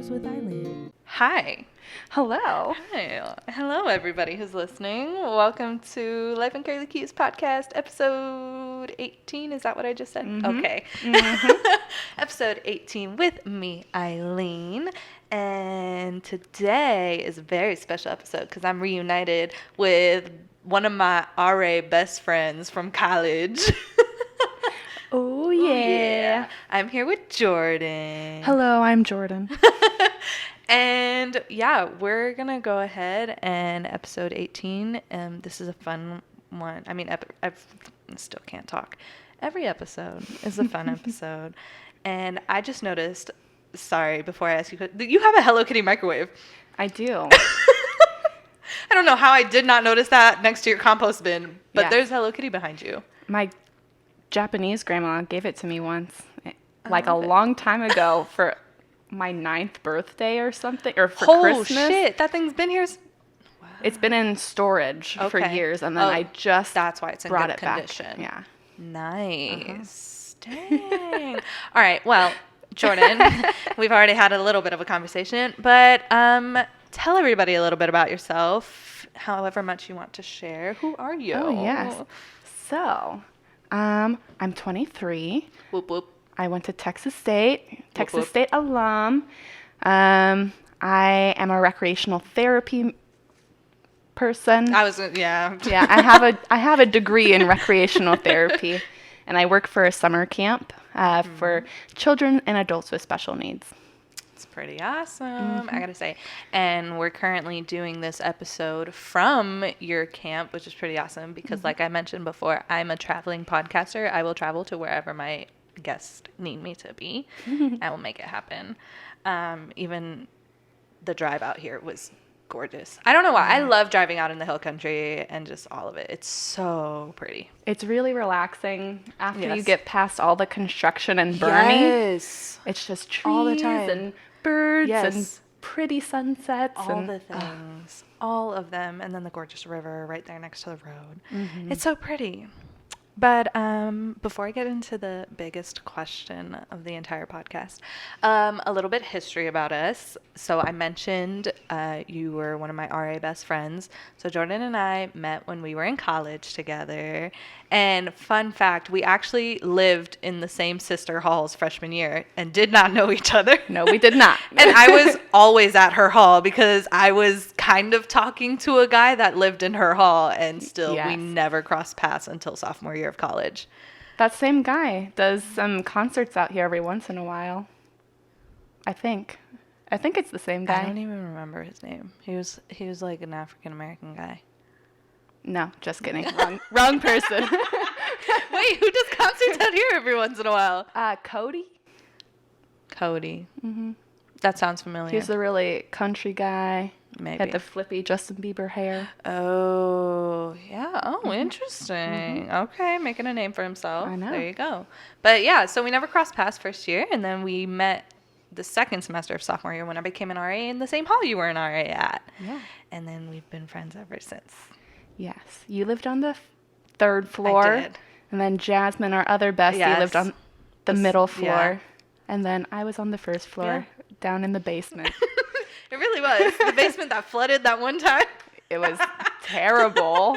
Encounters with Eileen. Hi. Hello. Hi. Hello, everybody who's listening. Welcome to Life and Curly Cuties podcast, episode 18. Is that what I just said? Mm-hmm. Okay. Mm-hmm. Episode 18 with me, Eileen. And today is a very special episode because I'm reunited with one of my RA best friends from college. Oh, yeah. I'm here with Jordan. Hello, I'm Jordan. And yeah, we're going to go ahead and episode 18. This is a fun one. I mean, I still can't talk. Every episode is a fun episode. And I just noticed, sorry, before I ask you have a Hello Kitty microwave. I do. I don't know how I did not notice that next to your compost bin, but Yeah. there's Hello Kitty behind you. My Japanese grandma gave it to me once, like a love it. long time ago for my 9th birthday or something, or for Oh, Christmas. shit. That thing's been here. Wow. It's been in storage for Okay. years, and then I just That's why it's in brought good it back. condition. Yeah. Nice. Dang. All right. Well, Jordan, we've already had a little bit of a conversation, but tell everybody a little bit about yourself, however much you want to share. Who are you? Oh, yes. So, I'm 23. Whoop, whoop. I went to Texas State, Texas whoop. State alum. I am a recreational therapy person. Yeah. Yeah, I have a degree in recreational therapy, and I work for a summer camp for children and adults with special needs. It's pretty awesome, I gotta say. And we're currently doing this episode from your camp, which is pretty awesome because, like I mentioned before, I'm a traveling podcaster. I will travel to wherever my guests need me to be. I will make it happen. Even the drive out here was gorgeous. I don't know why. I love driving out in the hill country and just all of it. It's so pretty. It's really relaxing after you Yes. get past all the construction and burning. Yes. It's just trees All the time. and birds and Yes. pretty sunsets. All and, the things, all of them, and then the gorgeous river right there next to the road. Mhm. It's so pretty. But before I get into the biggest question of the entire podcast, a little bit history about us. So I mentioned you were one of my RA best friends. So Jordan and I met when we were in college together. And fun fact, we actually lived in the same sister halls freshman year and did not know each other. No, we did not. And I was always at her hall because I was kind of talking to a guy that lived in her hall, and still we Yes. never crossed paths until sophomore year of college. That same guy does some concerts out here every once in a while. I think it's the same guy. I don't even remember his name. He was like an African American guy. No, just kidding. Wrong person. Wait, who does concerts out here every once in a while? Cody. Cody. Mm-hmm. That sounds familiar. He's a really country guy. Maybe. Had the flippy Justin Bieber hair. Oh, yeah. Oh, interesting. Okay, making a name for himself. I know. There you go. But yeah, so we never crossed paths first year, and then we met the second semester of sophomore year when I became an RA in the same hall you were an RA at. Yeah. And then we've been friends ever since. Yes. You lived on the 3rd floor. I did. And then Jasmine, our other bestie, Yes. lived on the middle floor. yeah. And then I was on the 1st floor, down in the basement. It really was. The basement that flooded that one time. It was terrible.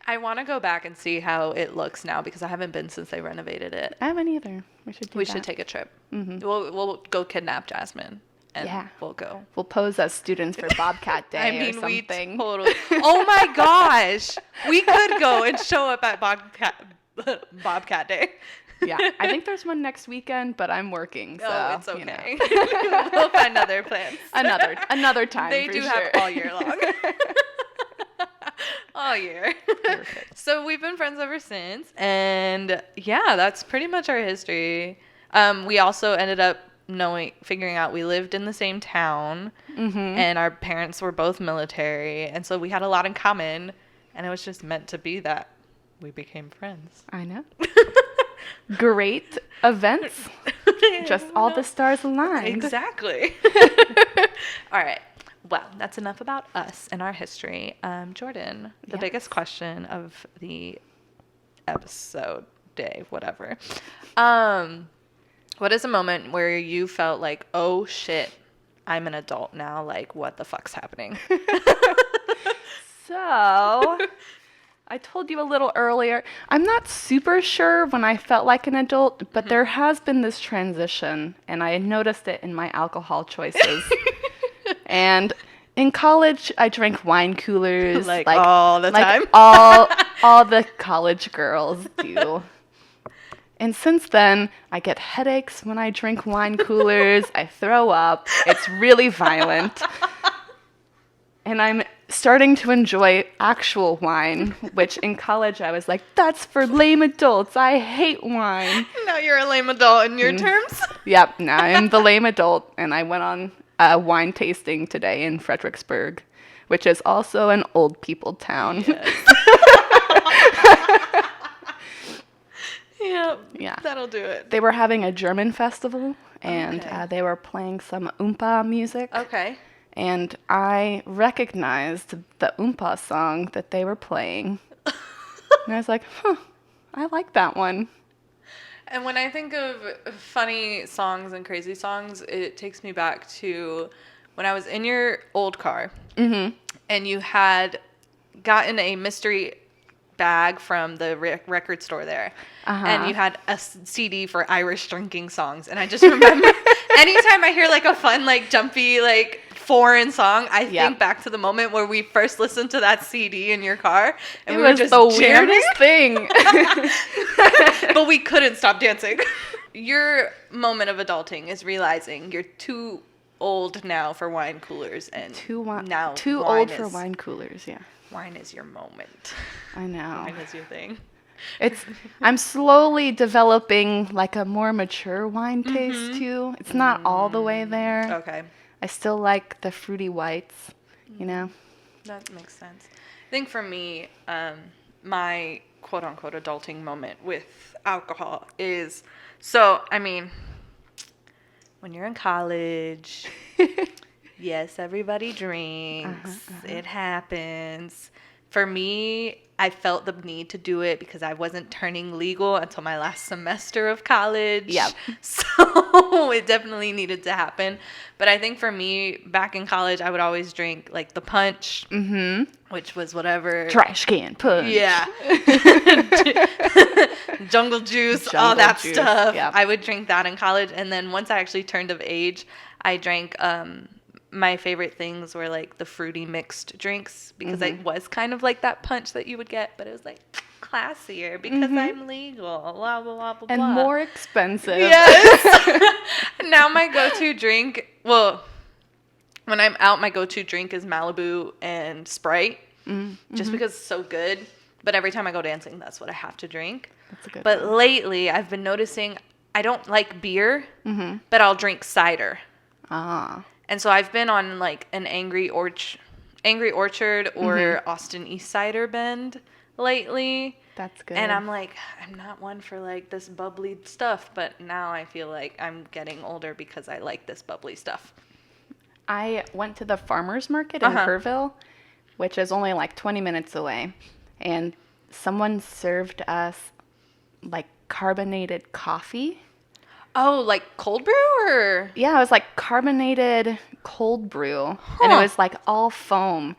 I want to go back and see how it looks now because I haven't been since they renovated it. I haven't either. We should do We that. should take a trip. Mhm. We'll go kidnap Jasmine. And Yeah. we'll go. We'll pose as students for Bobcat Day I mean, or something. we totally. Oh my gosh, we could go and show up at Bobcat Day. Yeah, I think there's one next weekend, but I'm working, so Oh, it's you know. okay. We'll find other plans. Another time. They for do sure. have all year long. All year. Perfect. So we've been friends ever since, and yeah, that's pretty much our history. We also ended up figuring out we lived in the same town, and our parents were both military, and so we had a lot in common, and it was just meant to be that we became friends. I know. Great events. Just all the stars aligned. Exactly. All right. Well, that's enough about us and our history. Jordan, the Yes. biggest question of the episode, day, whatever. What is a moment where you felt like, oh shit, I'm an adult now, like what the fuck's happening? So, I told you a little earlier, I'm not super sure when I felt like an adult, but there has been this transition, and I noticed it in my alcohol choices. And in college, I drank wine coolers. Like all the time? All the college girls do. And since then, I get headaches when I drink wine coolers. I throw up. It's really violent. And I'm starting to enjoy actual wine, which in college I was like, that's for lame adults. I hate wine. Now you're a lame adult in your terms? Yep, now I'm the lame adult. And I went on a wine tasting today in Fredericksburg, which is also an old people town. Yes. Yep, yeah, that'll do it. They were having a German festival, and they were playing some Oompa music. Okay. And I recognized the Oompa song that they were playing. And I was like, I like that one. And when I think of funny songs and crazy songs, it takes me back to when I was in your old car, and you had gotten a mystery bag from the record store there, and you had a CD for Irish drinking songs. And I just remember anytime I hear like a fun, like jumpy, like foreign song, I think back to the moment where we first listened to that CD in your car, and we were just the jamming. weirdest thing. But we couldn't stop dancing. Your moment of adulting is realizing you're too old now for wine coolers, and too wine old for wine coolers. Yeah, wine is your moment. I know. Wine is your thing. I'm slowly developing like a more mature wine taste too. It's not all the way there. Okay. I still like the fruity whites, you know? That makes sense. I think for me, my quote-unquote adulting moment with alcohol is, when you're in college, yes, everybody drinks. It happens. For me, I felt the need to do it because I wasn't turning legal until my last semester of college. Yep. So it definitely needed to happen. But I think for me, back in college, I would always drink like the punch, which was whatever. Trash can punch. Yeah. Jungle juice, all that stuff. Yep. I would drink that in college. And then once I actually turned of age, I drank my favorite things were like the fruity mixed drinks, because it was kind of like that punch that you would get, but it was like classier because I'm legal, blah, blah, blah, blah, and more expensive. Yes. Now my go-to drink, when I'm out, my go-to drink is Malibu and Sprite, just because it's so good. But every time I go dancing, that's what I have to drink. That's a good But one. lately, I've been noticing I don't like beer, but I'll drink cider. Ah. And so I've been on like an Angry Orchard or Austin East Cider Bend lately. That's good. And I'm like, I'm not one for like this bubbly stuff, but now I feel like I'm getting older because I like this bubbly stuff. I went to the farmer's market in Kerrville, which is only like 20 minutes away, and someone served us like carbonated coffee. Oh, like cold brew or? Yeah, it was like carbonated cold brew, and it was like all foam.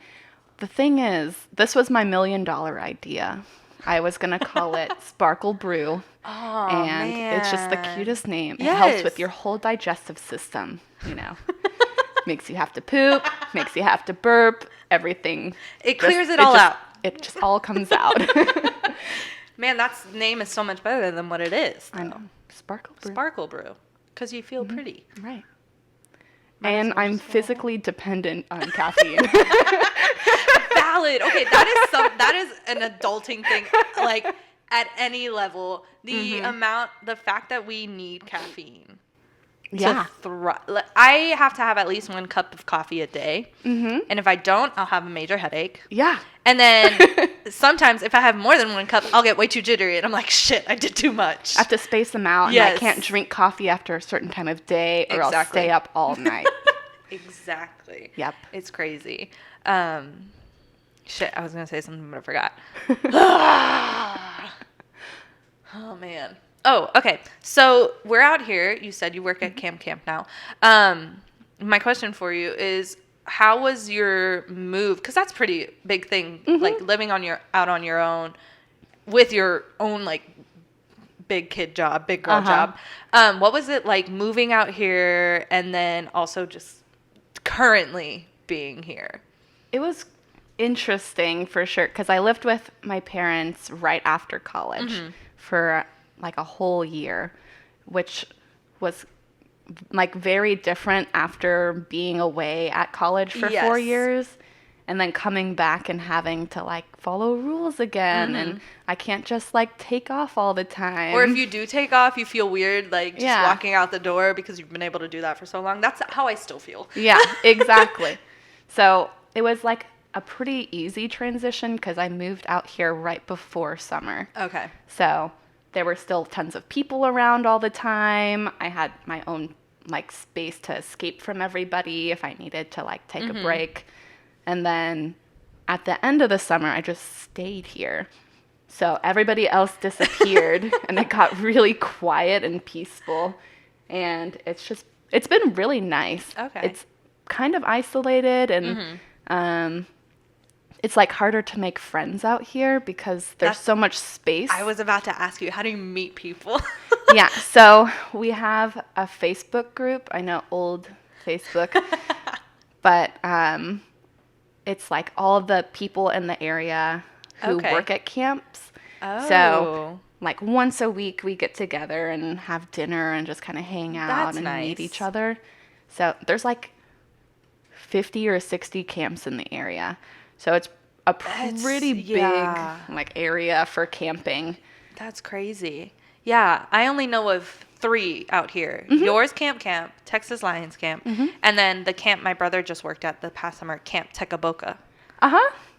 The thing is, this was my $1 million idea. I was going to call it Sparkle Brew, and it's just the cutest name. It helps with your whole digestive system, you know. Makes you have to poop, makes you have to burp, everything. It clears it all out. It just all comes out. Man, that name is so much better than what it is, though. I know. Sparkle Brew. Sparkle Brew. Because you feel pretty. Right. And I'm physically dependent on caffeine. Valid. Okay, that is an adulting thing. Like, at any level, the fact that we need caffeine. Yeah. I have to have at least 1 cup of coffee a day. And if I don't, I'll have a major headache. Yeah. And then sometimes if I have more than 1 cup, I'll get way too jittery. And I'm like, shit, I did too much. I have to space them out. And I can't drink coffee after a certain time of day or I'll stay up all night. Exactly. Yep. It's crazy. Shit, I was going to say something, but I forgot. Oh, man. Oh, okay. So we're out here. You said you work at Camp now. My question for you is, how was your move? Because that's a pretty big thing, like living out on your own with your own like big girl job. What was it like moving out here and then also just currently being here? It was interesting for sure because I lived with my parents right after college for like a whole year, which was like very different after being away at college for 4 years and then coming back and having to like follow rules again and I can't just like take off all the time. Or if you do take off, you feel weird like just walking out the door because you've been able to do that for so long. That's how I still feel. Yeah, exactly. So it was like a pretty easy transition because I moved out here right before summer. Okay. So there were still tons of people around all the time. I had my own like space to escape from everybody if I needed to like take a break. And then at the end of the summer, I just stayed here. So everybody else disappeared and it got really quiet and peaceful. And it's been really nice. Okay. It's kind of isolated and it's like harder to make friends out here because there's so much space. I was about to ask you, how do you meet people? Yeah, so we have a Facebook group. I know, old Facebook. But it's like all the people in the area who work at camps. Oh. So like once a week we get together and have dinner and just kind of hang out meet each other. So there's like 50 or 60 camps in the area. So it's a pretty big like area for camping. That's crazy. Yeah, I only know of 3 out here. Yours, Camp, Texas Lions Camp, and then the camp my brother just worked at the past summer, Camp Tekaboka.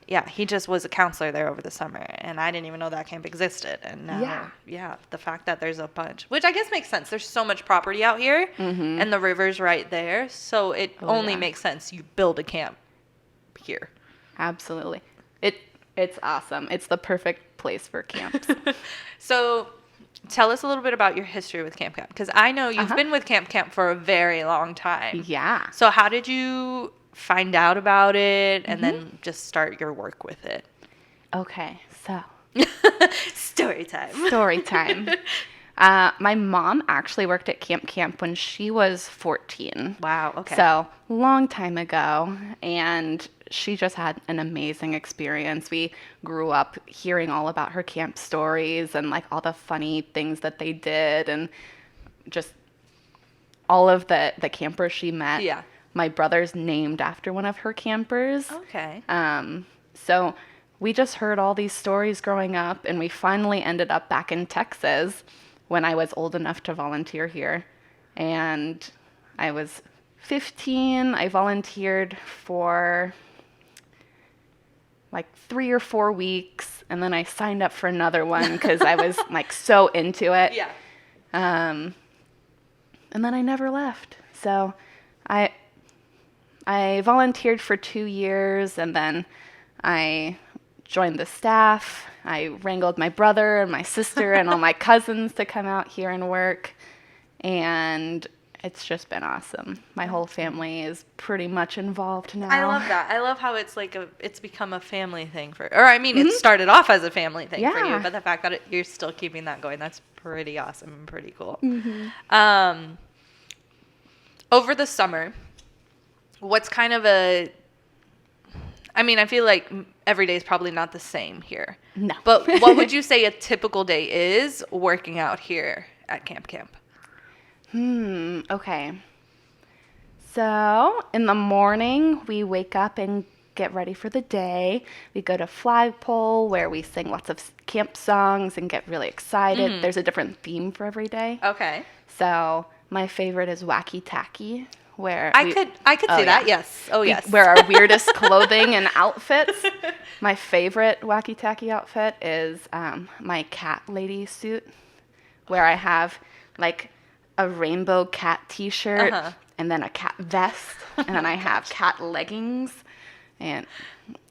Yeah, he just was a counselor there over the summer, and I didn't even know that camp existed. And now, the fact that there's a bunch, which I guess makes sense. There's so much property out here, and the river's right there, so it only makes sense you build a camp here. Absolutely. It's awesome. It's the perfect place for camps. So tell us a little bit about your history with Camp, because I know you've been with Camp for a very long time. Yeah. So how did you find out about it and then just start your work with it? Okay, so. Story time. My mom actually worked at Camp when she was 14. Wow, okay. So, long time ago, and she just had an amazing experience. We grew up hearing all about her camp stories and like all the funny things that they did and just all of the campers she met. Yeah. My brother's named after one of her campers. Okay. So we just heard all these stories growing up, and we finally ended up back in Texas when I was old enough to volunteer here. And I was 15. I volunteered for like 3 or 4 weeks, and then I signed up for another one because I was like so into it. Yeah. And then I never left. So I volunteered for 2 years, and then I joined the staff. I wrangled my brother and my sister and all my cousins to come out here and work. And it's just been awesome. My whole family is pretty much involved now. I love that. I love how it's like it's become a family thing it started off as a family thing for you, but the fact that you're still keeping that going, that's pretty awesome and pretty cool. Over the summer, what's kind of I feel like every day is probably not the same here. No. But what would you say a typical day is working out here at Camp? Okay. So, in the morning, we wake up and get ready for the day. We go to Flagpole where we sing lots of camp songs and get really excited. There's a different theme for every day. Okay. So, my favorite is Wacky Tacky, where I could see that. Yes. Oh, yes. We wear our weirdest clothing and outfits. My favorite Wacky Tacky outfit is my cat lady suit, where I have like a rainbow cat t-shirt and then a cat vest, and then I have cat leggings, And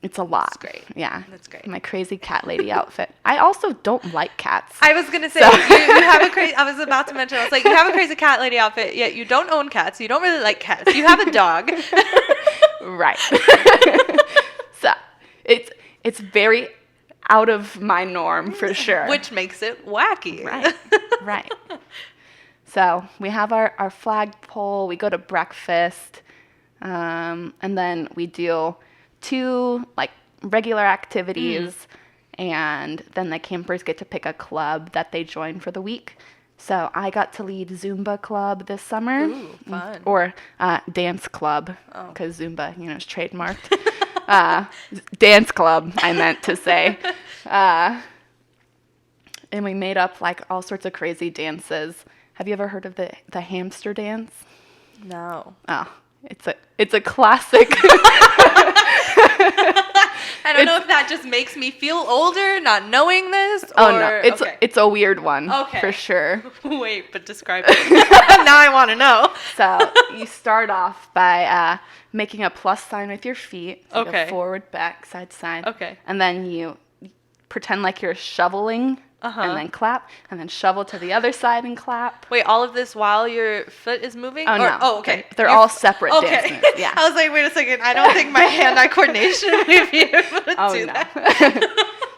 it's a lot. That's great. Yeah. That's great. My crazy cat lady outfit. I also don't like cats. I was going to say, you have a crazy, I was about to mention, I was like, you have a crazy cat lady outfit, yet you don't own cats. You don't really like cats. You have a dog. Right. So it's very out of my norm for sure. Which makes it wacky. Right. Right. So we have our flagpole. We go to breakfast. And then we do 2 like regular activities, and then the campers get to pick a club that they join for the week. So I got to lead Zumba club this summer. Ooh, fun. Or dance club, because Zumba, is trademarked. Dance club, I meant to say. And we made up like all sorts of crazy dances. Have you ever heard of the hamster dance? No. Oh, it's a classic. I don't know if that just makes me feel older not knowing this. Oh no, it's a weird one. Okay. For sure. Wait, but describe it. Now I want to know. So you start off by making a plus sign with your feet. So Okay. Go forward, back, side to side. Okay. And then you pretend like you're shoveling, and then clap, and then shovel to the other side and clap. Wait, all of this while your foot is moving? Oh, no. Oh, okay. They're all separate dance moves. Yeah. I was like, wait a second. I don't think my hand-eye coordination would be able to do that.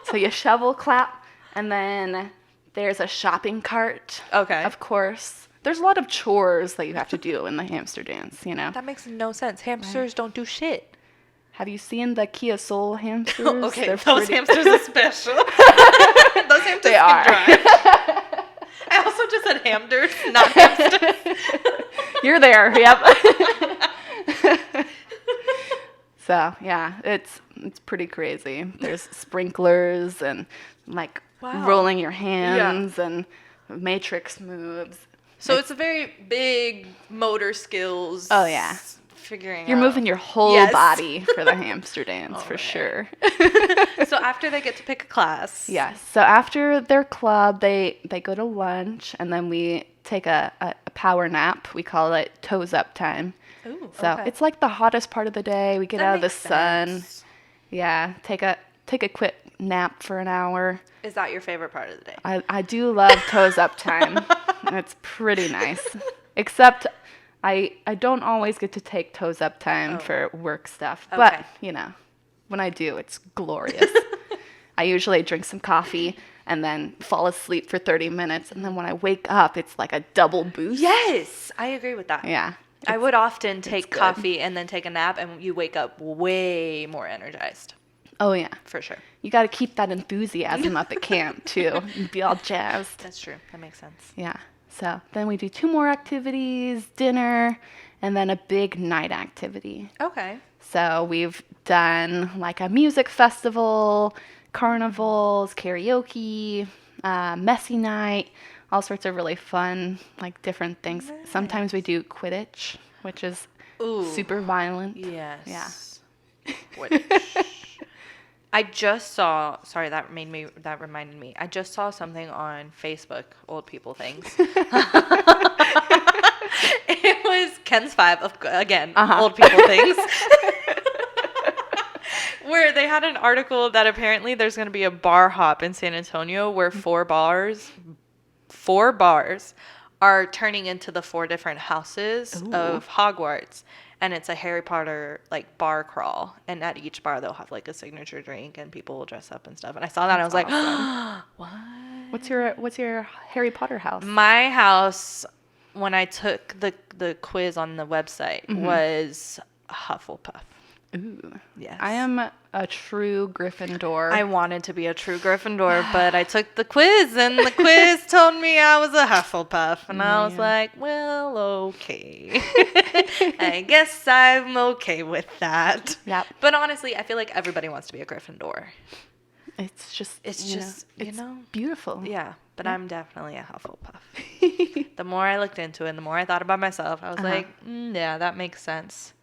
So you shovel, clap, and then there's a shopping cart. Okay. Of course. There's a lot of chores that you have to do in the hamster dance, That makes no sense. Hamsters don't do shit. Have you seen the Kia Soul hamsters? Okay, They're those hamsters are special. Those hamsters They can are. drive. I also just said hamsters, not hamsters. You're there, yep. So, yeah, it's pretty crazy. There's sprinklers and, like, rolling your hands and matrix moves. So it's a very big motor skills. Oh, yeah. Figuring You're out. moving your whole body for the hamster dance, for sure. So after they get to pick a class. Yes. So after their club, they go to lunch, and then we take a power nap. We call it toes up time. Ooh, So okay. it's like the hottest part of the day. We get That out of the makes sun. sense. Yeah. Take a quick nap for an hour. Is that your favorite part of the day? I do love toes up time. It's pretty nice. Except I don't always get to take toes up time for work stuff. Okay. But, when I do, it's glorious. I usually drink some coffee and then fall asleep for 30 minutes. And then when I wake up, it's like a double boost. Yes, I agree with that. Yeah. I would often take good. coffee and then take a nap, and you wake up way more energized. Oh, yeah. For sure. You got to keep that enthusiasm up at camp, too. And be all jazzed. That's true. That makes sense. Yeah. So then we do 2 more activities, dinner, and then a big night activity. Okay. So we've done like a music festival, carnivals, karaoke, messy night, all sorts of really fun, like different things. Nice. Sometimes we do Quidditch, which is super violent. Yes. Yeah. Quidditch. I just saw. Sorry, that reminded me. I just saw something on Facebook. Old people things. It was Ken's 5 of old people things. Where they had an article that apparently there's going to be a bar hop in San Antonio where 4 bars are turning into the 4 different houses of Hogwarts. And it's a Harry Potter like bar crawl, and at each bar they'll have like a signature drink, and people will dress up and stuff. And I saw that, and I was like, "What? What's your Harry Potter house? My house, when I took the quiz on the website, was Hufflepuff." Ooh. Yes. I am a true Gryffindor. I wanted to be a true Gryffindor, but I took the quiz, and the quiz told me I was a Hufflepuff. And I was like, well, okay. I guess I'm okay with that. Yep. But honestly, I feel like everybody wants to be a Gryffindor. It's just beautiful. beautiful. Yeah, but I'm definitely a Hufflepuff. The more I looked into it, and the more I thought about myself, I was like, yeah, that makes sense.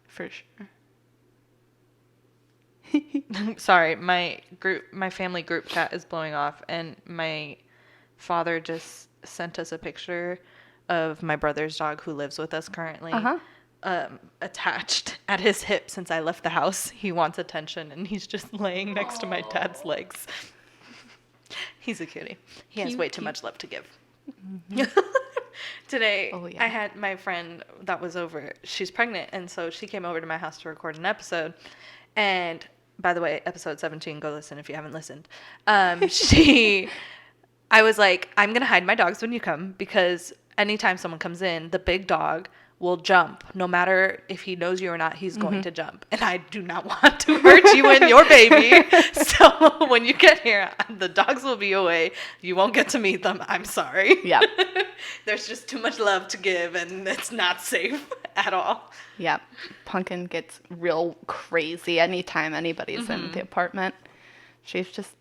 For sure. Sorry, my family group chat is blowing off, and my father just sent us a picture of my brother's dog who lives with us currently. attached at his hip since I left the house. He wants attention, and he's just laying next to my dad's legs. He's a cutie. He has way too much love to give. Today, I had my friend that was over. She's pregnant, and so she came over to my house to record an episode. And by the way, episode 17, go listen if you haven't listened. I was like, I'm going to hide my dogs when you come, because anytime someone comes in, the big dog will jump. No matter if he knows you or not, he's going to jump. And I do not want to hurt you and your baby. So when you get here, the dogs will be away. You won't get to meet them. I'm sorry. Yep. There's just too much love to give, and it's not safe at all. Yep. Pumpkin gets real crazy anytime anybody's in the apartment. She's just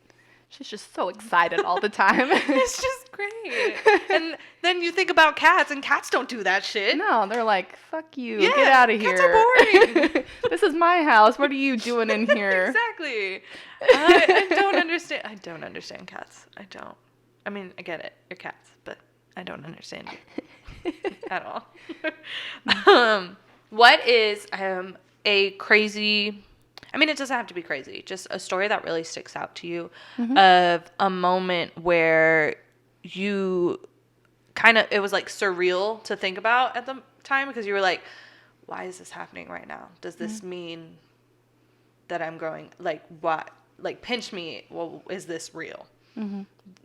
so excited all the time. It's just great. And then you think about cats, and cats don't do that shit. No, they're like, fuck you. Yeah, get out of here. Cats are boring. This is my house. What are you doing in here? Exactly. I don't understand. I don't understand cats. I don't. I mean, I get it. You're cats, but I don't understand you at all. What is a crazy... I mean, it doesn't have to be crazy. Just a story that really sticks out to you of a moment where you it was like surreal to think about at the time, because you were like, why is this happening right now? Does this mean that I'm growing? Like, what? Like, pinch me. Well, is this real?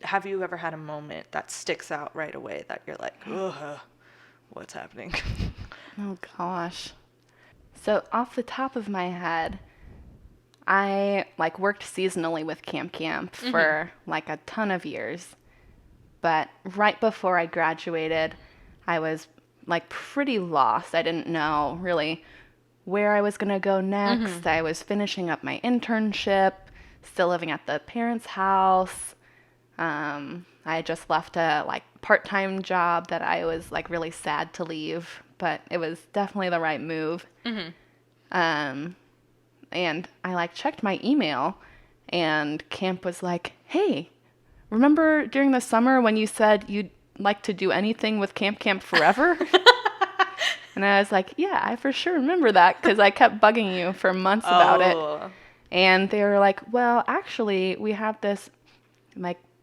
Have you ever had a moment that sticks out right away that you're like, ugh, what's happening? Oh, gosh. So off the top of my head, I worked seasonally with Camp for a ton of years. But right before I graduated, I was pretty lost. I didn't know really where I was going to go next. I was finishing up my internship, still living at the parents' house. I had just left a part-time job that I was really sad to leave, but it was definitely the right move. And I checked my email, and Camp was like, hey, remember during the summer when you said you'd like to do anything with Camp forever? And I was like, yeah, I for sure remember that, because I kept bugging you for months about it. And they were like, well, actually, we have this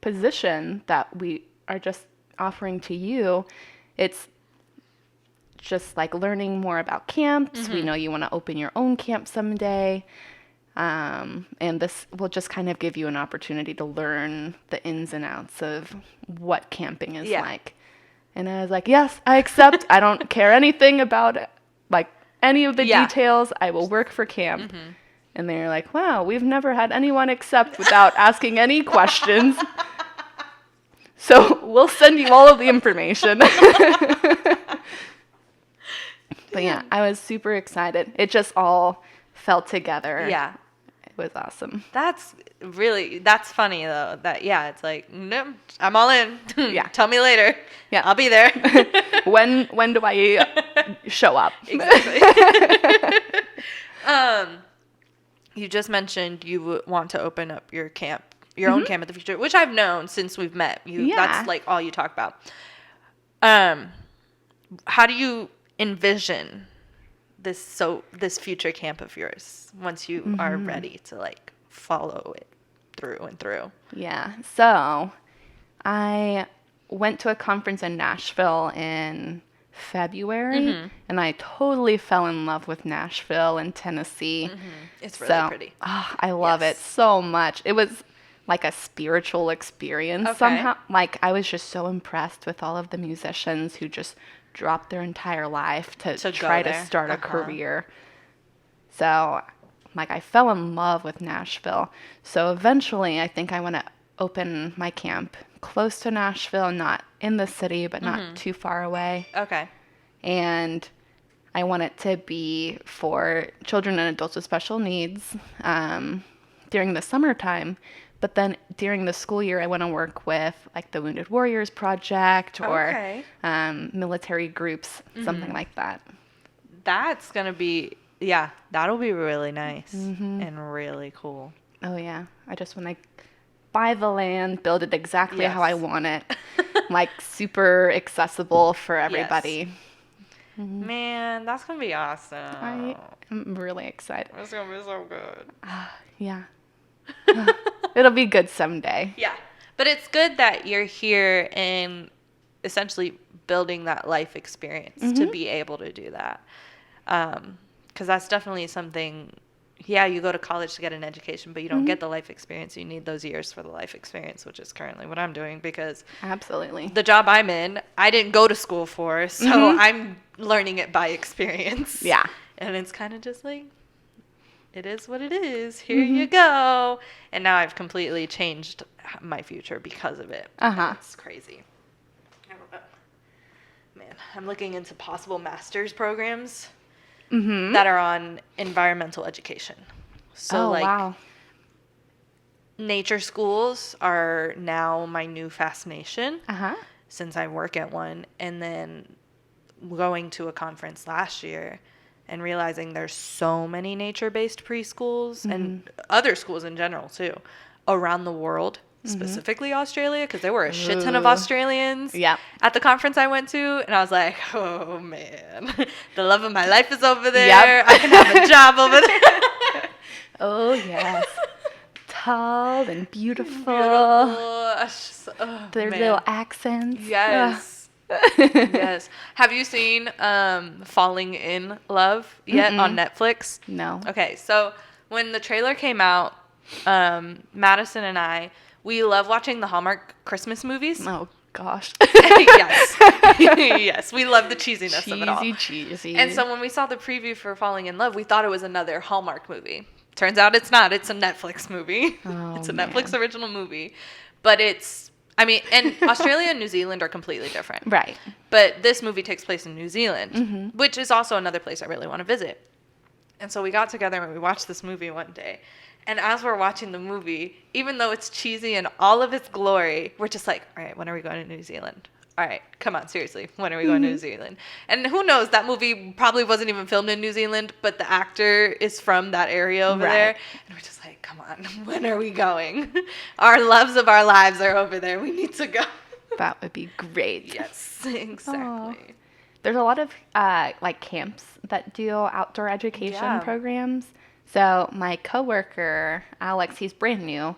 position that we are just offering to you. It's just learning more about camps. We know you want to open your own camp someday. And this will just kind of give you an opportunity to learn the ins and outs of what camping is like. And I was like, yes, I accept. I don't care anything about it, any of the details. I will work for camp. And they're like, wow, we've never had anyone accept without asking any questions. So we'll send you all of the information. But yeah, I was super excited. It just all fell together. Yeah. It was awesome. That's funny though. That, it's like, nope, I'm all in. Yeah. Tell me later. Yeah. I'll be there. When do I show up? Exactly. You just mentioned you want to open up your camp, your own camp in the future, which I've known since we've met. That's all you talk about. How do you envision this future camp of yours once you are ready to follow it through and through? Yeah. So I went to a conference in Nashville in February, and I totally fell in love with Nashville and Tennessee. It's really pretty. Oh, I love it so much. It was like a spiritual experience somehow. I was just so impressed with all of the musicians who just dropped their entire life to try to start a career. So, I fell in love with Nashville. So eventually, I think I want to open my camp close to Nashville, not in the city, but not too far away. Okay. And I want it to be for children and adults with special needs during the summertime. But then during the school year, I want to work with the Wounded Warriors Project or military groups, something like that. That's going to be, that'll be really nice and really cool. Oh, yeah. I just want to buy the land, build it exactly how I want it. Super accessible for everybody. Man, that's going to be awesome. I am really excited. It's going to be so good. Yeah. It'll be good someday. Yeah. But it's good that you're here and essentially building that life experience to be able to do that. Because that's definitely something, you go to college to get an education, but you don't get the life experience. You need those years for the life experience, which is currently what I'm doing because absolutely the job I'm in, I didn't go to school for, so I'm learning it by experience. Yeah. And it's kind of just like, it is what it is. Here you go. And now I've completely changed my future because of it. It's crazy. I don't know. Man, I'm looking into possible master's programs that are on environmental education. So wow. Nature schools are now my new fascination since I work at one. And then going to a conference last year and realizing there's so many nature-based preschools and other schools in general too around the world, specifically Australia, because there were a shit ton of Australians at the conference I went to, and I was like, oh man, the love of my life is over there. I can have a job over there. Oh yes. Tall and beautiful. Their little accents. Yes. Yes. Have you seen Falling in Love yet on Netflix? No. Okay, so when the trailer came out, Madison and I, we love watching the Hallmark Christmas movies. Oh gosh. Yes. Yes, we love the cheesiness of it all. Cheesy. And so when we saw the preview for Falling in Love, we thought it was another Hallmark movie. Turns out it's not. It's a Netflix movie. It's a Netflix original movie. But and Australia and New Zealand are completely different. Right. But this movie takes place in New Zealand, which is also another place I really want to visit. And so we got together and we watched this movie one day. And as we're watching the movie, even though it's cheesy in all of its glory, we're just like, all right, when are we going to New Zealand? All right, come on, seriously, when are we going to New Zealand? And who knows, that movie probably wasn't even filmed in New Zealand, but the actor is from that area over there. And we're just like, come on, when are we going? Our loves of our lives are over there. We need to go. That would be great. Yes, exactly. Aww. There's a lot of camps that do outdoor education programs. So my coworker, Alex, he's brand new.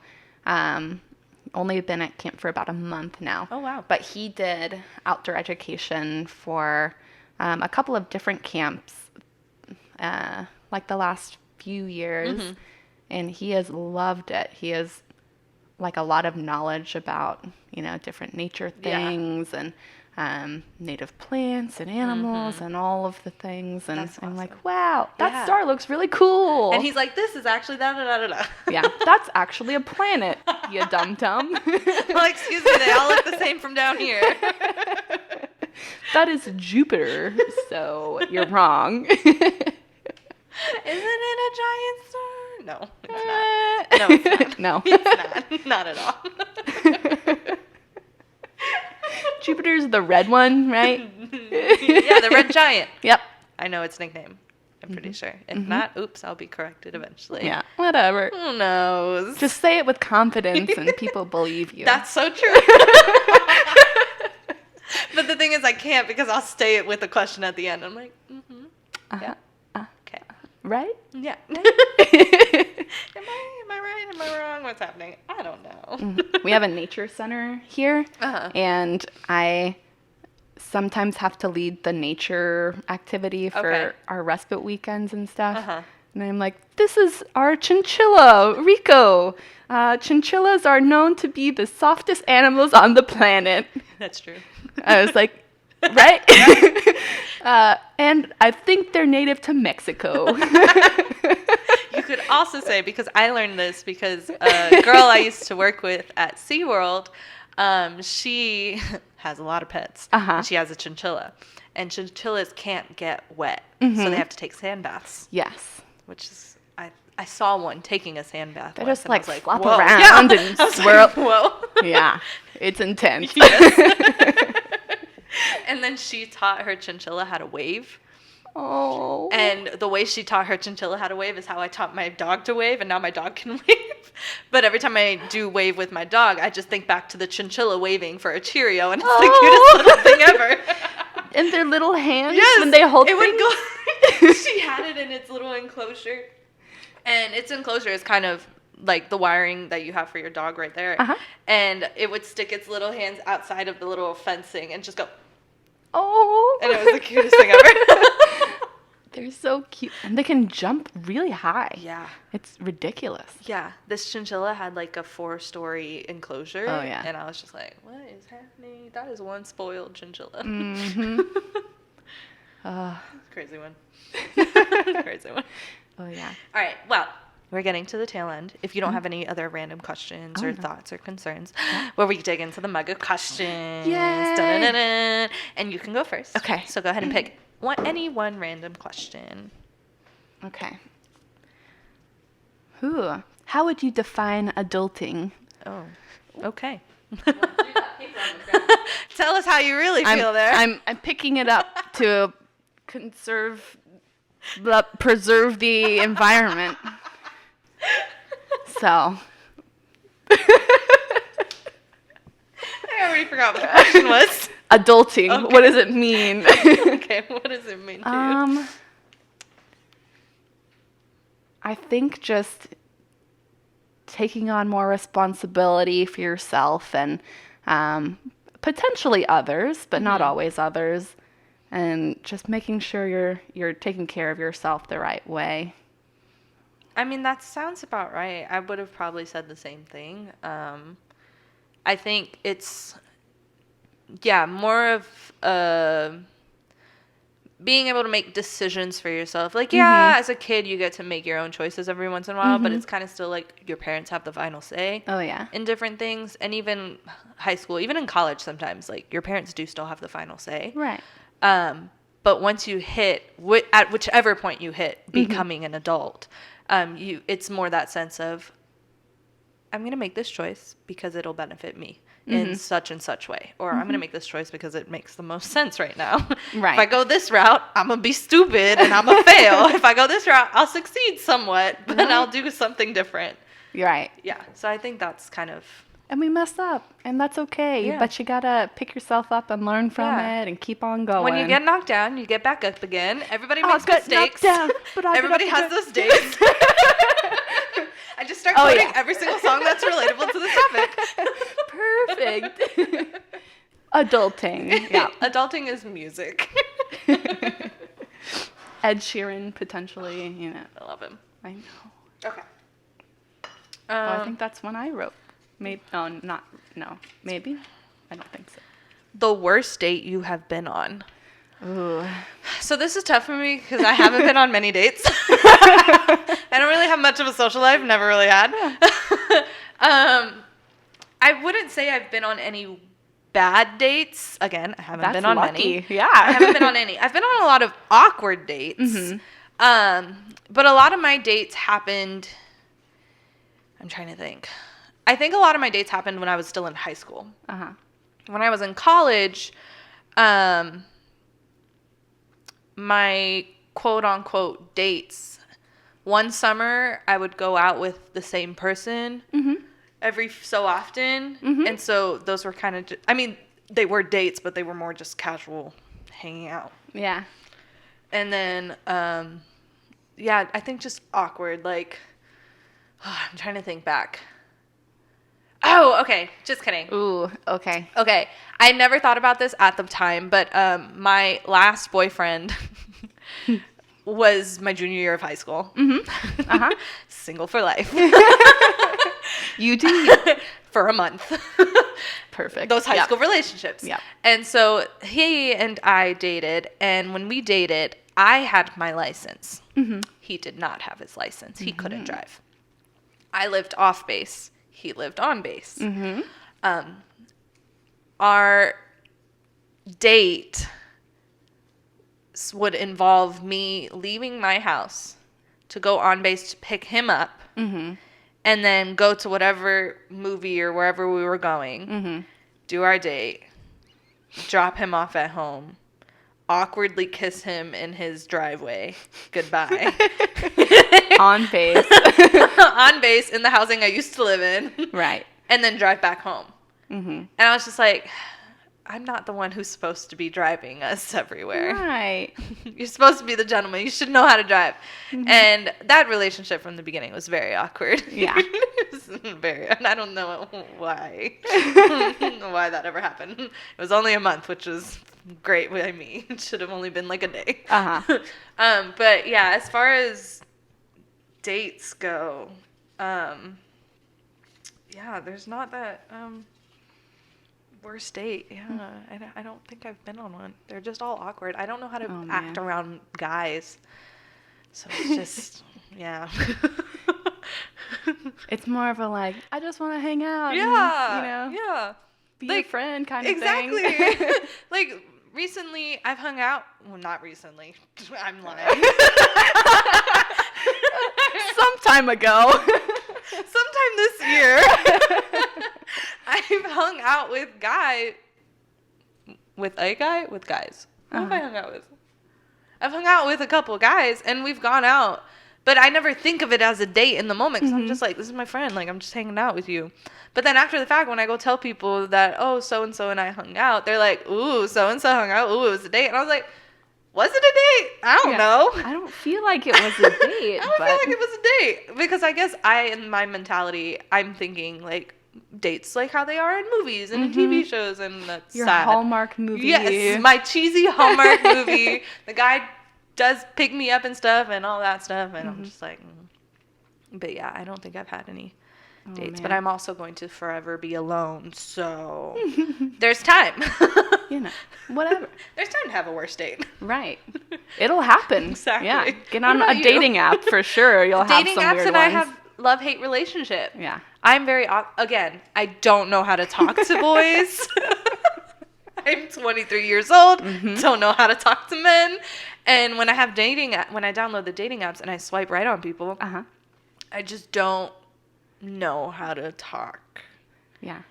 Only been at camp for about a month now. Oh, wow. But he did outdoor education for a couple of different camps the last few years. And he has loved it. He has a lot of knowledge about, different nature things and native plants and animals and all of the things. And That's I'm awesome. like, wow, that star looks really cool. And he's like, this is actually da-da-da-da-da. Yeah, that's actually a planet, you dum-dum. Well, excuse me, they all look the same from down here. That is Jupiter, so you're wrong. Isn't it a giant star? No, it's not. No, it's not. No. It's not. Not at all. Jupiter's the red one, right? Yeah, the red giant. Yep. I know its nickname. I'm pretty sure. If not, oops, I'll be corrected eventually. Yeah, whatever. Who knows? Just say it with confidence and people believe you. That's so true. But the thing is, I can't because I'll say it with a question at the end. I'm like, yeah. Okay. Right? Yeah. Am I right? Am I wrong? What's happening? I don't know. We have a nature center here, and I sometimes have to lead the nature activity for our respite weekends and stuff. And I'm like, this is our chinchilla, Rico. Chinchillas are known to be the softest animals on the planet. That's true. I was like, right? And I think they're native to Mexico. You could also say, because I learned this because a girl I used to work with at SeaWorld, she has a lot of pets. And she has a chinchilla. And chinchillas can't get wet. So they have to take sand baths. Yes. Which is, I saw one taking a sand bath. They once, just flop whoa. around and swirl. Like, whoa. Yeah, it's intense. Yes. And then she taught her chinchilla how to wave. Oh. And the way she taught her chinchilla how to wave is how I taught my dog to wave, and now my dog can wave. But every time I do wave with my dog, I just think back to the chinchilla waving for a Cheerio, and it's the cutest little thing ever. in their little hands Yes, when they hold it things? would go. She had it in its little enclosure, and its enclosure is kind of like the wiring that you have for your dog right there. And it would stick its little hands outside of the little fencing and just go. Oh. And it was the cutest thing ever. They're so cute. And they can jump really high. Yeah. It's ridiculous. Yeah. This chinchilla had like a 4-story enclosure. Oh, yeah. And I was just like, what is happening? That is one spoiled chinchilla. Crazy one. Crazy one. Oh, yeah. All right. Well, we're getting to the tail end. If you don't have any other random questions or thoughts or concerns, where we dig into the mug of questions. Yay. Dun-dun-dun-dun. And you can go first. Okay. So go ahead and pick any one random question. Okay. Ooh. How would you define adulting? Oh, okay. Tell us how you really feel there. I'm picking it up to preserve the environment. So. I already forgot what the question was. Adulting. Okay. What does it mean? Okay, what does it mean to you? I think just taking on more responsibility for yourself and potentially others, but not always others, and just making sure you're taking care of yourself the right way. I mean, that sounds about right. I would have probably said the same thing. I think it's, more of being able to make decisions for yourself. Like, as a kid, you get to make your own choices every once in a while, but it's kind of still like your parents have the final say. Oh, yeah. In different things. And even high school, even in college sometimes, like, your parents do still have the final say. Right. But once you hit, at whichever point you hit becoming an adult, it's more that sense of, I'm going to make this choice because it'll benefit me in such and such way. Or I'm going to make this choice because it makes the most sense right now. Right. If I go this route, I'm going to be stupid and I'm going to fail. If I go this route, I'll succeed somewhat, but I'll do something different. You're right. Yeah. So I think that's kind of... And we mess up, and that's okay. Yeah. But you gotta pick yourself up and learn from it and keep on going. When you get knocked down, you get back up again. Everybody I'll makes get mistakes. knocked down, but I'll Everybody get up has again. those days. I just start quoting every single song that's relatable to the topic. Perfect. Adulting. Yeah. Adulting is music. Ed Sheeran, potentially, I love him. I know. Okay. I think that's one I wrote. Maybe. Oh, not. No. Maybe. I don't think so. The worst date you have been on. Ooh. So this is tough for me because I haven't been on many dates. I don't really have much of a social life. Never really had. I wouldn't say I've been on any bad dates. Again, I haven't been on many. Yeah. I haven't been on any. I've been on a lot of awkward dates. But a lot of my dates happened. I'm trying to think. I think a lot of my dates happened when I was still in high school. When I was in college, my quote-unquote dates, one summer I would go out with the same person every so often. And so those were kind of, they were dates, but they were more just casual hanging out. Yeah. And then, I think just awkward, like, I'm trying to think back. Oh, okay. Just kidding. Ooh, okay. Okay. I never thought about this at the time, but my last boyfriend was my junior year of high school. Single for life. You do. For a month. Perfect. Those high school relationships. Yeah. And so he and I dated, and when we dated, I had my license. He did not have his license. He couldn't drive. I lived off base. He lived on base. Our date would involve me leaving my house to go on base to pick him up and then go to whatever movie or wherever we were going, do our date, drop him off at home, awkwardly kiss him in his driveway, goodbye. On base. On base in the housing I used to live in. Right. And then drive back home. And I was just like, I'm not the one who's supposed to be driving us everywhere. Right. You're supposed to be the gentleman. You should know how to drive. And that relationship from the beginning was very awkward. Yeah. It was and I don't know why that ever happened. It was only a month, which was great by me. It should have only been like a day. But yeah, as far as dates go, yeah, there's not that worst date. Yeah, I don't think I've been on one. They're just all awkward. I don't know how to act around guys, so it's just yeah. It's more of a like, I just want to hang out. Yeah, and, yeah. Be like, a friend kind of thing. Exactly. Like recently, I've hung out. Well, not recently. I'm lying. Some time ago. Sometime this year, I've hung out with a guy. With guys. Who have I hung out with? I've hung out with a couple guys, and we've gone out. But I never think of it as a date in the moment, because I'm just like, this is my friend. Like, I'm just hanging out with you. But then after the fact, when I go tell people that, oh, so-and-so and I hung out, they're like, ooh, so-and-so hung out. Ooh, it was a date. And I was like, was it a date? I don't know. I don't feel like it was a date. I don't feel like it was a date. Because I guess in my mentality, I'm thinking, like, dates like how they are in movies and in TV shows. And that's Your sad. Hallmark movie. Yes, my cheesy Hallmark movie. The guy does pick me up and stuff and all that stuff. And I'm just like, But yeah, I don't think I've had any dates. Man. But I'm also going to forever be alone. So there's time. Whatever. There's time to have a worse date. Right. It'll happen. Exactly. Yeah. Get on a dating app for sure. You'll have some weird ones. Dating apps, and I have love-hate relationship. Yeah. I'm again, I don't know how to talk to boys. I'm 23 years old. Don't know how to talk to men. And when I download the dating apps and I swipe right on people, I just don't know how to talk. Yeah.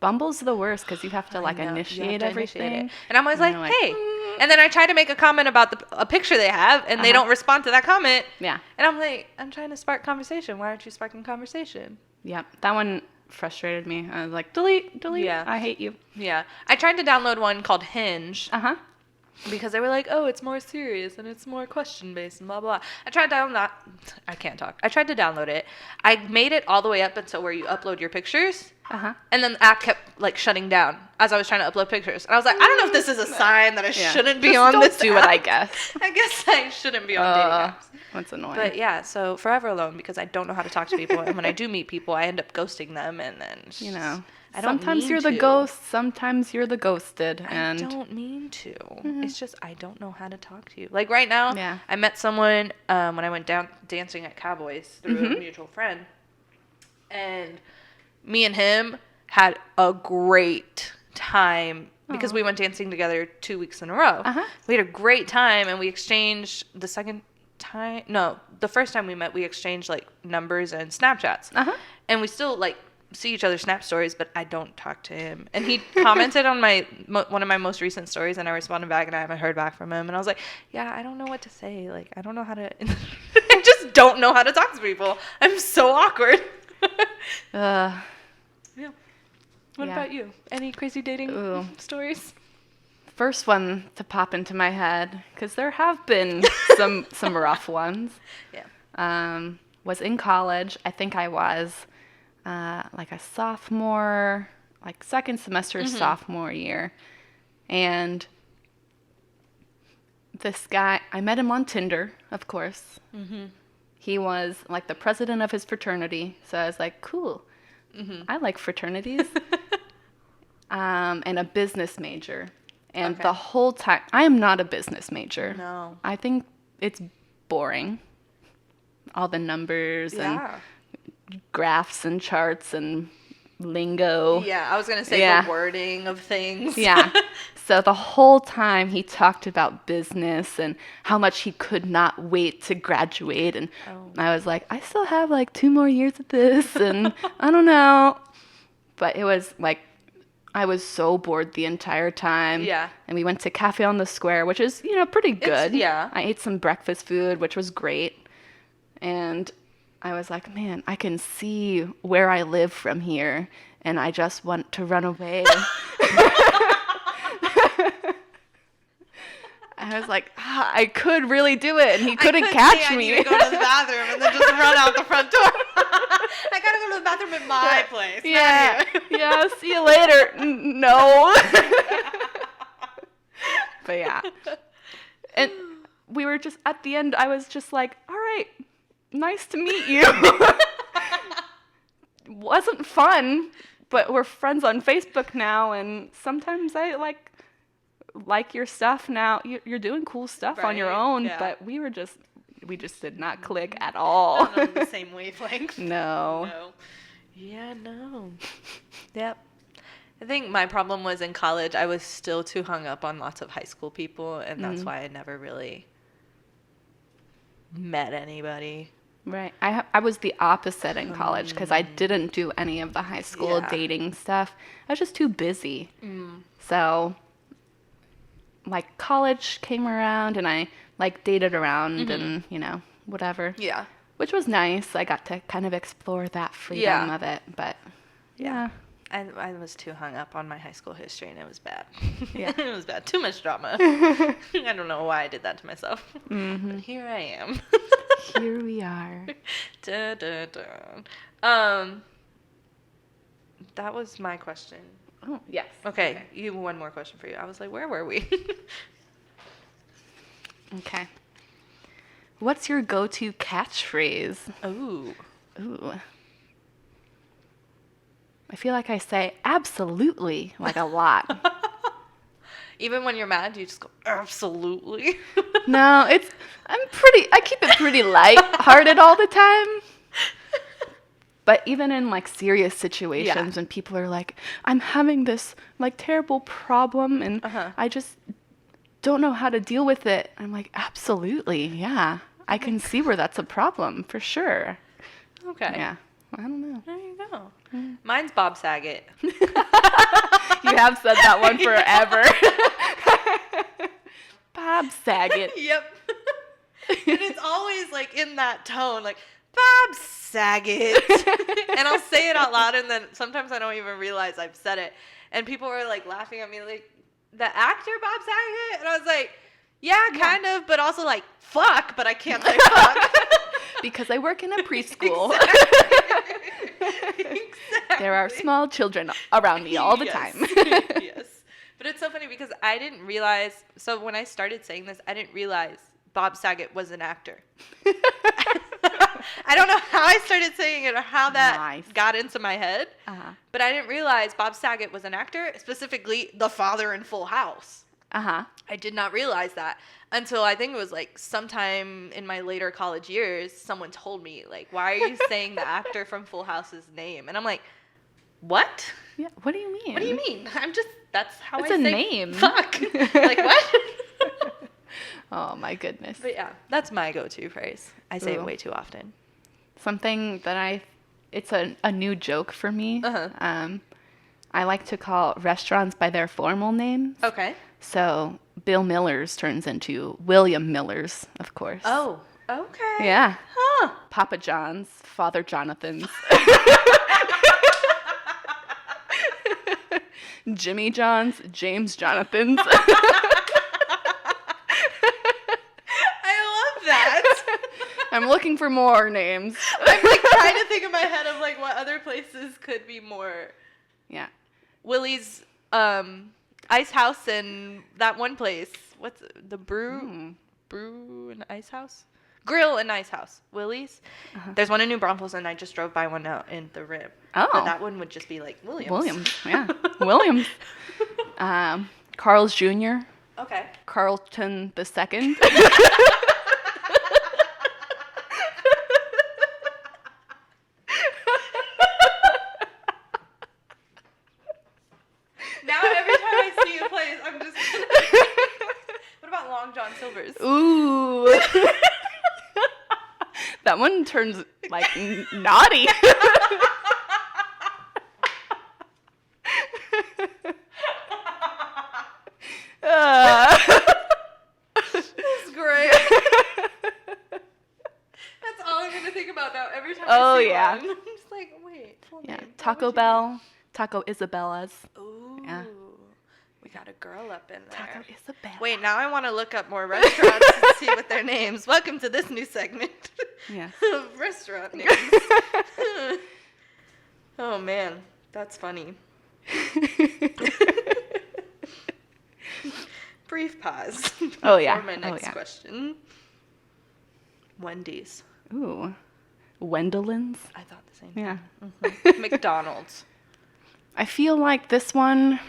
Bumble's the worst because you have to initiate everything. And I'm always like, hey. And then I try to make a comment about a picture they have, and they don't respond to that comment. Yeah. And I'm like, I'm trying to spark conversation. Why aren't you sparking conversation? Yeah. That one frustrated me. I was like, delete. Yeah. I hate you. Yeah. I tried to download one called Hinge. Because they were like, oh, it's more serious and it's more question-based and blah, blah. I tried to download it. I made it all the way up until where you upload your pictures. And then the app kept, shutting down as I was trying to upload pictures. And I was like, I don't know if this is a sign that I shouldn't be on this do app. it, I guess. I guess I shouldn't be on dating apps. That's annoying. But, yeah, so forever alone because I don't know how to talk to people. And when I do meet people, I end up ghosting them. And then, sometimes you're the ghost, sometimes you're the ghosted. And I don't mean to. It's just I don't know how to talk to you. Like right now, I met someone when I went down dancing at Cowboys through a mutual friend. And me and him had a great time because we went dancing together 2 weeks in a row. We had a great time, and we exchanged the first time we met, we exchanged numbers and Snapchats. And we still see each other's Snap stories, but I don't talk to him. And he commented on one of my most recent stories, and I responded back, and I haven't heard back from him. And I was like, yeah, I don't know what to say. I don't know how to. I just don't know how to talk to people. I'm so awkward. Yeah. What about you? Any crazy dating stories? First one to pop into my head, because there have been some rough ones. Yeah. Was in college. I think I was a sophomore, second semester sophomore year, and this guy, I met him on Tinder, of course. He was the president of his fraternity, so I was like, cool. I like fraternities. And a business major. And the whole time, I am not a business major. No. I think it's boring. All the numbers and graphs and charts and lingo. Yeah, I was going to say the wording of things. Yeah. So the whole time he talked about business and how much he could not wait to graduate. And I was like, I still have 2 more years of this and I don't know. But it was I was so bored the entire time. Yeah. And we went to Cafe on the Square, which is, pretty good. I ate some breakfast food, which was great. And I was like, man, I can see where I live from here, and I just want to run away. I was like, I could really do it, and he couldn't catch me. I need to go to the bathroom and then just run out the front door. I gotta go to the bathroom at my place. Yeah, yeah. See you later. No. But yeah, and we were just at the end. I was just like, all right, nice to meet you. Wasn't fun, but we're friends on Facebook now, and sometimes I like your stuff now. You're doing cool stuff on your own, but we just did not click at all. Not on the same wavelength. No. Yeah, no. Yep. I think my problem was in college, I was still too hung up on lots of high school people, and that's why I never really met anybody. Right. I was the opposite in college because I didn't do any of the high school dating stuff. I was just too busy. So, like, college came around, and I, like, dated around and, whatever. Yeah. Which was nice. I got to kind of explore that freedom of it, but, yeah. I was too hung up on my high school history, and it was bad. Yeah. It was bad. Too much drama. I don't know why I did that to myself. But here I am. Here we are. Dun, dun, dun. That was my question. Oh, yes. Okay. You one more question for you. I was like, where were we? Okay. What's your go-to catchphrase? Ooh. I feel like I say absolutely like a lot. Even when you're mad, you just go, absolutely. No, I keep it pretty light-hearted all the time. But even in, like, serious situations when people are like, I'm having this, like, terrible problem and I just don't know how to deal with it. I'm like, absolutely, yeah. I can see where that's a problem, for sure. Okay. Yeah. I don't know. There you go. Mine's Bob Saget. You have said that one forever. Bob Saget. Yep. And it's always, like, in that tone, like, Bob Saget. And I'll say it out loud, and then sometimes I don't even realize I've said it. And people were, like, laughing at me, like, the actor Bob Saget? And I was like, yeah, kind of, but also, like, fuck, but I can't say fuck. Because I work in a preschool. Exactly. There are small children around me all the time. Yes. But it's so funny because I didn't realize, so when I started saying this, I didn't realize Bob Saget was an actor. I don't know how I started saying it or how that got into my head, but I didn't realize Bob Saget was an actor, specifically the father in Full House. I did not realize that until I think it was like sometime in my later college years, someone told me, like, why are you saying the actor from Full House's name? And I'm like, what? Yeah, what do you mean? What do you mean? That's how it's I a say name. Fuck. Like, what? Oh, my goodness. But yeah, that's my go-to phrase. I say it way too often. Something that it's a new joke for me. I like to call restaurants by their formal names. Okay. So Bill Miller's turns into William Miller's, of course. Oh, okay. Yeah. Huh. Papa John's, Father Jonathan's. Jimmy John's, James Jonathan's. I love that. I'm looking for more names. I'm like trying to think in my head of like what other places could be more. Yeah. Willie's Ice House and that one place. What's the Brew and Ice House? Grill and Ice House. Willie's. There's one in New Braunfels, and I just drove by one out in the Rib. Oh. But that one would just be like Williams. Williams, yeah. Williams. Carl's Jr. Okay. Carlton the Second. Now every time I see a place, I'm just. What about Long John Silver's? Ooh. That one turns like naughty. That's great. That's all I'm gonna think about now. Every time I see one, I'm just like, wait, full name. Taco Bell, Taco Isabella's. Ooh. Yeah. We got a girl up in there. Taco Isabella. Wait, now I want to look up more restaurants and see what their names. Welcome to this new segment. Yes. Of restaurant names. Oh, man. That's funny. Brief pause. Oh, yeah. For my next question. Wendy's. Ooh. Wendelins? I thought the same Yeah. thing. Mm-hmm. McDonald's. I feel like this one,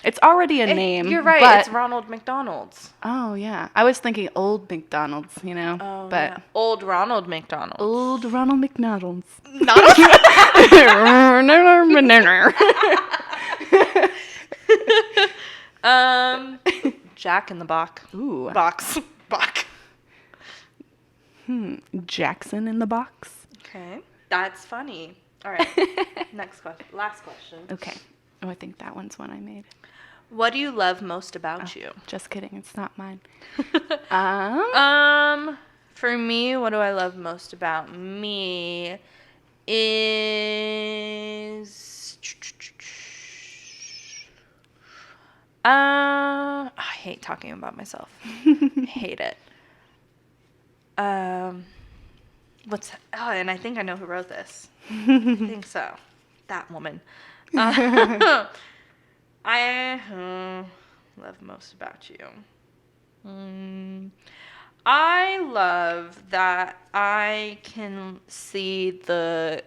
it's already a name. You're right. But, it's Ronald McDonald's. oh, yeah. I was thinking Old McDonald's, you know. Oh, but yeah. Old Ronald McDonald. Old Ronald McDonald's. Not Jack in the Box. Ooh. Box. Jackson in the Box. Okay. That's funny. All right. Next question. Last question. Okay. Oh, I think that one's one I made. What do you love most about you? Just kidding. It's not mine. For me, what do I love most about me is I hate talking about myself. Hate it. What's that? Oh, and I think I know who wrote this. I think so. That woman. I love most about you. I love that I can see the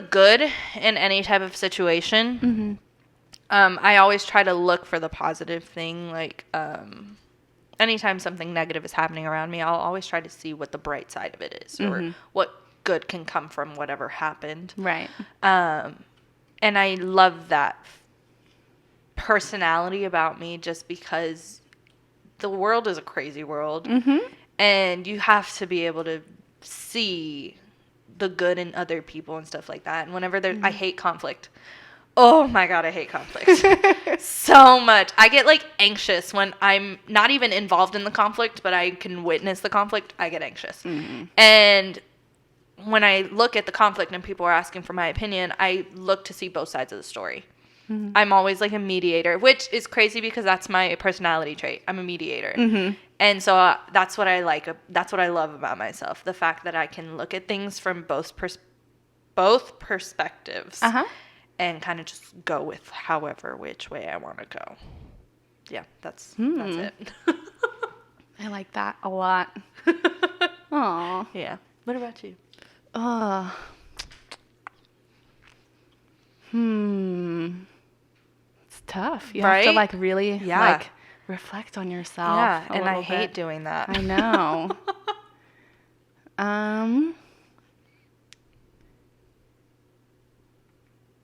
good in any type of situation. Mm-hmm. I always try to look for the positive thing. Like, anytime something negative is happening around me, I'll always try to see what the bright side of it is, or what good can come from whatever happened. Right. And I love that personality about me, just because the world is a crazy world. Mm-hmm. And you have to be able to see the good in other people and stuff like that. And whenever I hate conflict. Oh my God, I hate conflict so much. I get like anxious when I'm not even involved in the conflict, but I can witness the conflict. I get anxious. Mm-hmm. And when I look at the conflict and people are asking for my opinion, I look to see both sides of the story. Mm-hmm. I'm always like a mediator, which is crazy because that's my personality trait. I'm a mediator. Mm-hmm. And so that's what I like. That's what I love about myself. The fact that I can look at things from both perspectives. Uh-huh. And kind of just go with which way I want to go. Yeah, that's it. I like that a lot. Aw. Yeah. What about you? It's tough. You right? have to like really like reflect on yourself. Yeah, and I bit. hate doing that. I know.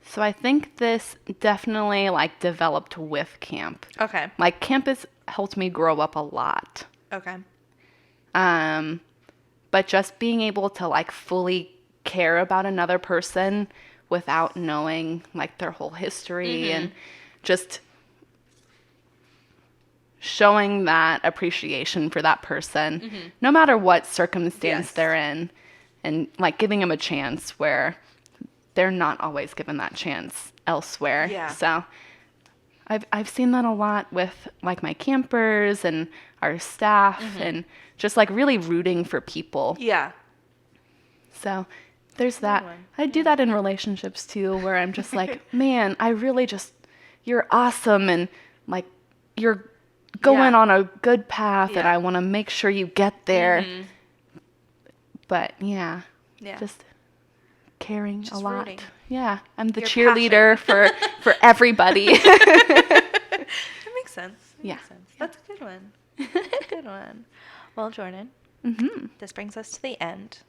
So I think this definitely like developed with camp. Okay. Like camp has helped me grow up a lot. Okay. But just being able to like fully care about another person without knowing like their whole history and just showing that appreciation for that person, no matter what circumstance they're in, and like giving them a chance where they're not always given that chance elsewhere. Yeah. So I've seen that a lot with like my campers and our staff and just like really rooting for people. Yeah. So there's that. I do that in relationships too, where I'm just like, man, I really just, you're awesome and like you're going on a good path and I want to make sure you get there. Mm-hmm. But just caring just a lot. Rooting. Yeah, I'm the cheerleader for everybody. That makes sense. Makes sense. That's a good one. That's a good one. Well, Jordan, this brings us to the end.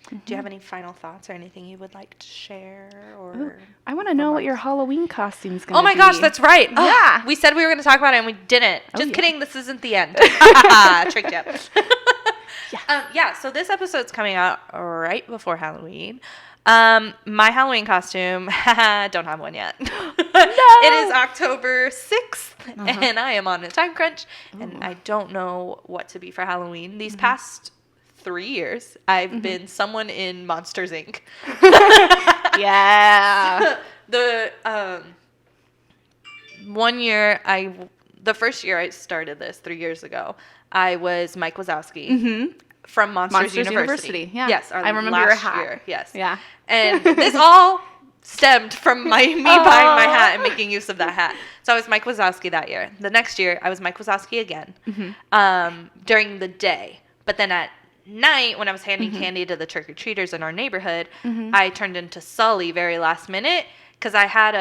Do you have any final thoughts or anything you would like to share? Or I want to know what your Halloween costume's going to be. Oh my gosh, that's right. Yeah. We said we were going to talk about it and we didn't. Just kidding. This isn't the end. Tricked you. So this episode's coming out right before Halloween. My Halloween costume, don't have one yet. No! It is October 6th, and I am on a time crunch, and I don't know what to be for Halloween. These past 3 years, I've been someone in Monsters, Inc. one year, the first year I started this 3 years ago, I was Mike Wazowski from Monsters University. Yeah. Yes, I remember your hat. Year. Yes. Yeah. And this all stemmed from me buying my hat and making use of that hat. So I was Mike Wazowski that year. The next year, I was Mike Wazowski again during the day. But then at night, when I was handing candy to the trick-or-treaters in our neighborhood, I turned into Sully very last minute because I had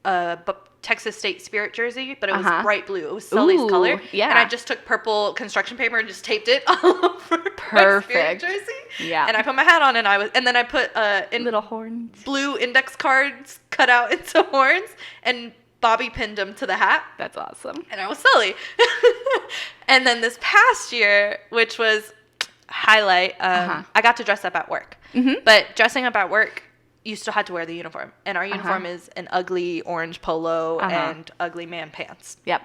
a Texas State Spirit jersey, but it was bright blue. It was Sully's color. Yeah. And I just took purple construction paper and just taped it all over my Spirit jersey. Yeah. And I put my hat on, and then I put little horns, blue index cards cut out into horns, and Bobby pinned them to the hat. That's awesome. And I was Sully. And then this past year, which was highlight, I got to dress up at work. But dressing up at work, you still had to wear the uniform. And our uniform is an ugly orange polo and ugly man pants. Yep.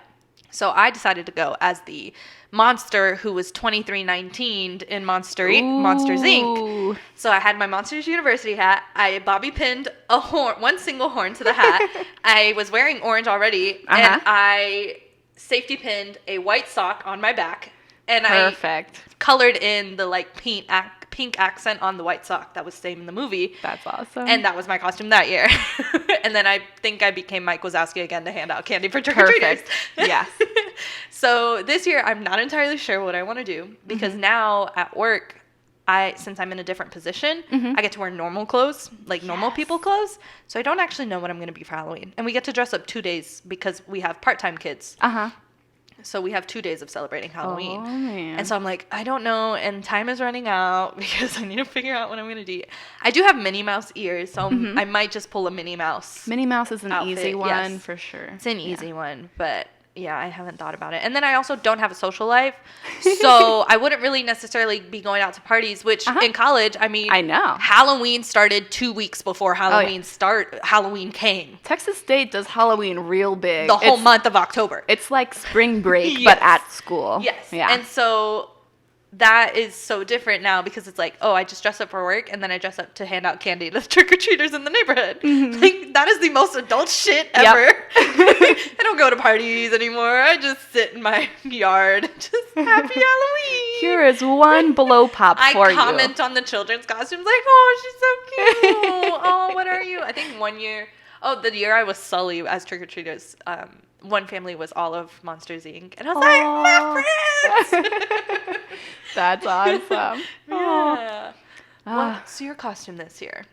So I decided to go as the monster who was 2319'd in Monsters, Inc. So I had my Monsters University hat. I bobby pinned one single horn to the hat. I was wearing orange already. And I safety pinned a white sock on my back. And I colored in the like pink accent on the white sock that was same in the movie. That's awesome. And that was my costume that year. And then I think I became Mike Wazowski again to hand out candy for trick-or-treaters. Yes. So this year, I'm not entirely sure what I want to do because now at work, since I'm in a different position, I get to wear normal clothes, like normal people clothes. So I don't actually know what I'm going to be for Halloween. And we get to dress up 2 days because we have part-time kids. So we have 2 days of celebrating Halloween. Oh, man. And so I'm like, I don't know. And time is running out because I need to figure out what I'm going to do. I do have Minnie Mouse ears, so I might just pull a Minnie Mouse. Minnie Mouse is an outfit. Easy one, yes. for sure. It's an easy one, but yeah, I haven't thought about it. And then I also don't have a social life, so I wouldn't really necessarily be going out to parties, which in college, I mean, I know. Halloween started 2 weeks before Halloween came. Texas State does Halloween real big. The whole month of October. It's like spring break, but at school. Yes. Yeah. And so that is so different now because it's like, I just dress up for work and then I dress up to hand out candy to trick-or-treaters in the neighborhood. Like, that is the most adult shit ever. I don't go to parties anymore. I just sit in my yard. Just happy Halloween. Here is one blow pop for you. I comment on the children's costumes like, oh, she's so cute. Oh, what are you? I think one year, the year I was Sully as trick-or-treaters, one family was all of Monsters, Inc. And I was like, my friends! That's awesome. Yeah. What's your costume this year?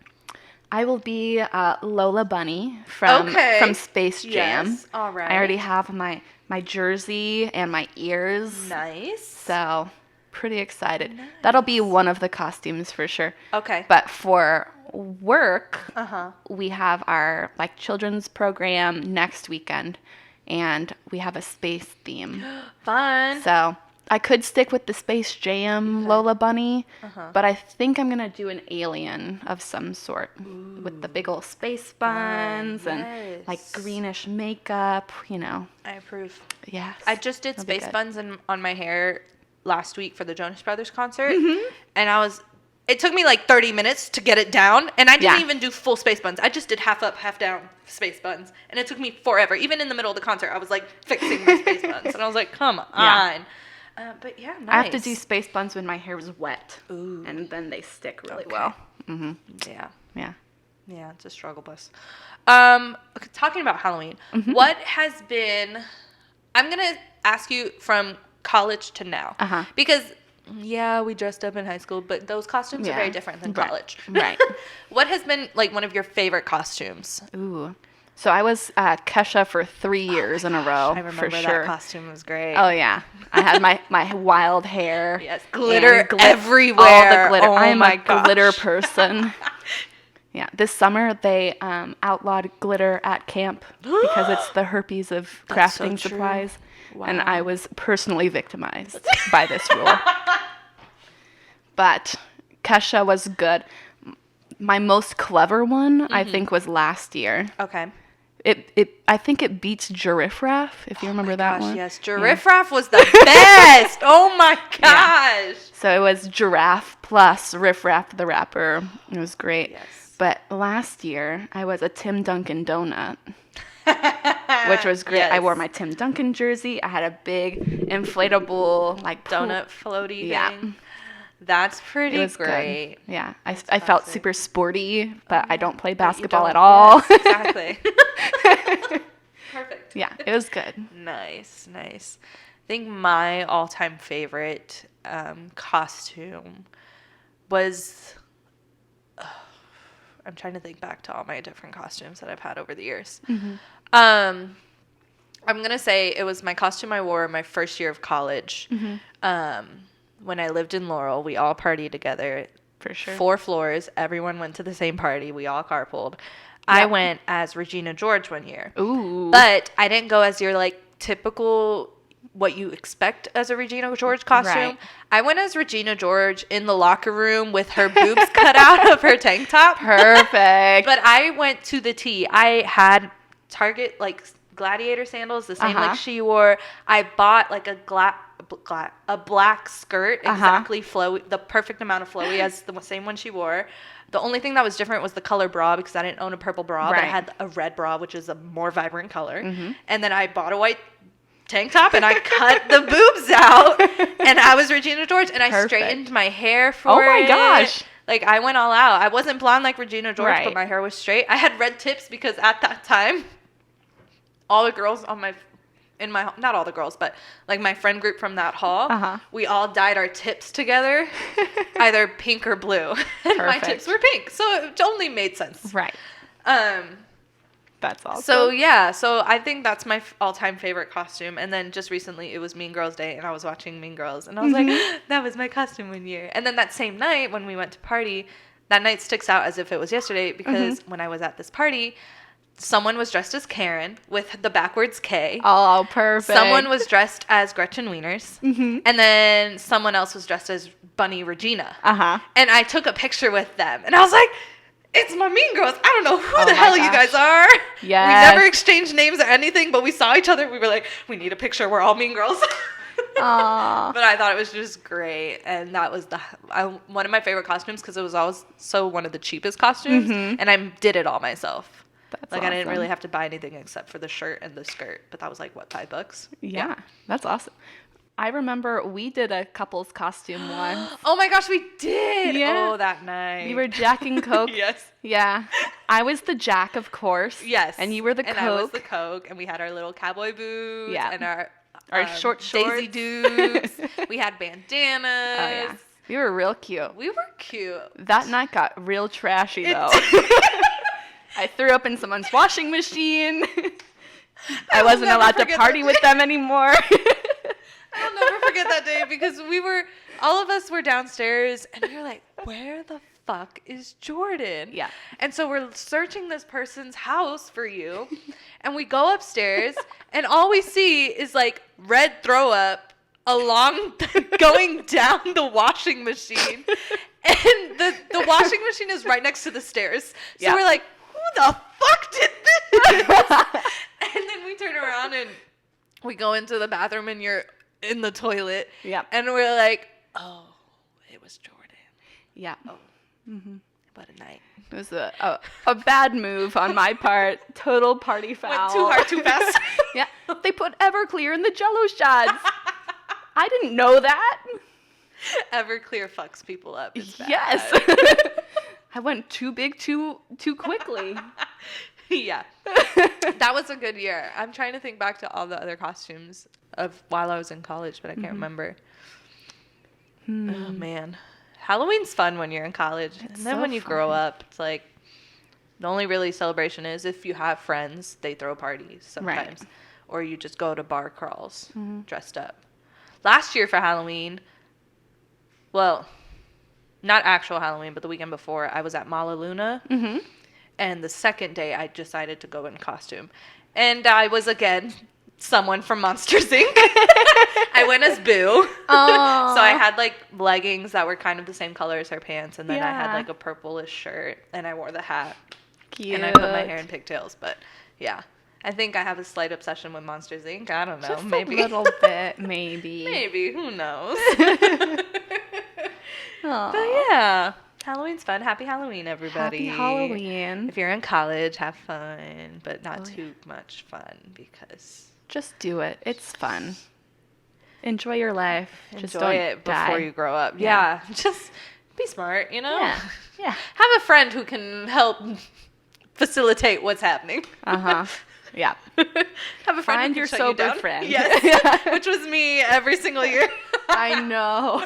I will be Lola Bunny from Space Jam. Yes. All right. I already have my jersey and my ears. Nice. So, pretty excited. Nice. That'll be one of the costumes for sure. Okay. But for work, we have our children's program next weekend, and we have a space theme. Fun. So I could stick with the Space Jam Lola Bunny, but I think I'm going to do an alien of some sort with the big old space buns and greenish makeup, I approve. Yes. I just did space buns on my hair last week for the Jonas Brothers concert, and it took me 30 minutes to get it down, and I didn't even do full space buns. I just did half up, half down space buns, and it took me forever. Even in the middle of the concert, I was fixing my space buns, and I was like, come on. But yeah, nice. I have to do space buns when my hair is wet, and then they stick really well. Yeah, it's a struggle bus. Talking about Halloween, what has been... I'm going to ask you from college to now, because... Yeah, we dressed up in high school, but those costumes are very different than college. Right. What has been one of your favorite costumes? Ooh. So I was Kesha for 3 years in a row. I remember that costume was great. Oh, yeah. I had my wild hair. Yes, glitter everywhere. All the glitter. Oh, I'm a glitter person. Yeah, this summer they outlawed glitter at camp because it's the herpes of crafting supplies. Wow. And I was personally victimized by this rule. But Kesha was good. My most clever one, I think, was last year. Okay. I think it beats Giraffraff, if you remember that one. Yes, Giraffraff was the best. Oh my gosh. Yeah. So it was Giraffe plus Riff Raff the Rapper. It was great. Yes. But last year, I was a Tim Duncan donut. which was great. Yes. I wore my Tim Duncan jersey. I had a big inflatable like donut floaty Yeah. thing. That's pretty It was great. good. Yeah, I felt super sporty, but I don't play basketball at don't. all. Yes, exactly. Perfect. Yeah, it was good. Nice. I think my all-time favorite costume was... I'm trying to think back to all my different costumes that I've had over the years. Mm-hmm. I'm going to say it was my costume I wore my first year of college. Mm-hmm. When I lived in Laurel, we all partied together. For sure. 4 floors. Everyone went to the same party. We all carpooled. I went as Regina George one year. Ooh. But I didn't go as your, like, typical, what you expect as a Regina George costume. Right. I went as Regina George in the locker room with her boobs cut out of her tank top. Perfect. But I went to the T. I had Target, like, gladiator sandals, the same like she wore. I bought, like, a black skirt, exactly flowy, the perfect amount of flowy as the same one she wore. The only thing that was different was the color bra, because I didn't own a purple bra, but I had a red bra, which is a more vibrant color. Mm-hmm. And then I bought a white tank top, and I cut the boobs out, and I was Regina George, and I straightened my hair for it. Oh my gosh. Like, I went all out. I wasn't blonde like Regina George, but my hair was straight. I had red tips because at that time, all the girls not all the girls, but like my friend group from that hall, we all dyed our tips together, either pink or blue. And my tips were pink, so it only made sense. Right. That's awesome. So yeah, so I think that's my all-time favorite costume. And then just recently it was Mean Girls Day, and I was watching Mean Girls, and I was like, that was my costume one year. And then that same night when we went to party, that night sticks out as if it was yesterday, because when I was at this party, someone was dressed as Karen with the backwards K. Oh, perfect. Someone was dressed as Gretchen Wieners. And then someone else was dressed as Bunny Regina. And I took a picture with them. And I was like, it's my Mean Girls. I don't know who the hell you guys are. Yes. We never exchanged names or anything, but we saw each other. We were like, we need a picture. We're all Mean Girls. Aww. But I thought it was just great. And that was one of my favorite costumes, because it was also one of the cheapest costumes. And I did it all myself. That's like, awesome. I didn't really have to buy anything except for the shirt and the skirt. But that was like, what, $5? Yeah, that's awesome. I remember we did a couple's costume once. Oh my gosh, we did. Yeah. Oh, that night. We were Jack and Coke. Yes. Yeah. I was the Jack, of course. Yes. And you were the Coke. And I was the Coke. And we had our little cowboy boots. Yeah. And our short shorts. Daisy Dukes. We had bandanas. Oh, yeah. We were real cute. We were cute. That night got real trashy, though. I threw up in someone's washing machine. I wasn't allowed to party with them anymore. I'll never forget that day, because all of us were downstairs, and we were like, where the fuck is Jordan? Yeah. And so we're searching this person's house for you, and we go upstairs, and all we see is like red throw up going down the washing machine. And the washing machine is right next to the stairs. So we're like, who the fuck did this? And then we turn around and we go into the bathroom, and you're in the toilet. Yep. And we're like, oh, it was Jordan. Yeah. Oh. What a night. It was a bad move on my part. Total party foul. Went too hard, too fast. Yeah. They put Everclear in the Jell-O shots. I didn't know that. Everclear fucks people up. It's bad. Yes. I went too big too quickly. Yeah. That was a good year. I'm trying to think back to all the other costumes of while I was in college, but I can't remember. Oh, man. Halloween's fun when you're in college. And then so when you fun. grow up, it's like the only really celebration is if you have friends, they throw parties sometimes. Right. Or you just go to bar crawls dressed up. Last year for Halloween, well, not actual Halloween, but the weekend before, I was at Mala Luna. And the second day, I decided to go in costume. And I was, again, someone from Monsters, Inc. I went as Boo. Aww. So I had, like, leggings that were kind of the same color as her pants. And then I had, Yeah. like, a purplish shirt. And I wore the hat. Cute. And I put my hair in pigtails. But, yeah. I think I have a slight obsession with Monsters, Inc. I don't know. Just maybe. a little bit, maybe. Maybe. Who knows? Aww. But, yeah. Halloween's fun. Happy Halloween, everybody. Happy Halloween. If you're in college, have fun, but not too much fun because... Just do it. It's fun. Enjoy your life. Just Enjoy it before you grow up. Yeah. Just be smart, you know? Yeah. Have a friend who can help facilitate what's happening. Yeah. Have a friend Find who your can shut you sober down. friend. Yes. Which was me every single year. I know.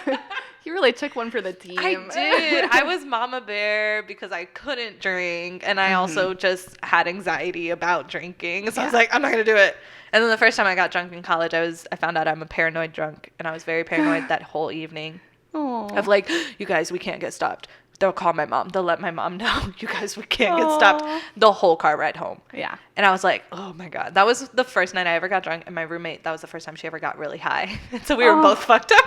You really took one for the team. I did. I was mama bear because I couldn't drink, and I also just had anxiety about drinking. So I was like, I'm not going to do it. And then the first time I got drunk in college, I found out I'm a paranoid drunk, and I was very paranoid that whole evening. Aww. Of like, you guys, we can't get stopped. They'll call my mom. They'll let my mom know. You guys, we can't get stopped. The whole car ride home. Yeah. And I was like, oh my God. That was the first night I ever got drunk. And my roommate, that was the first time she ever got really high. And so we were both fucked up.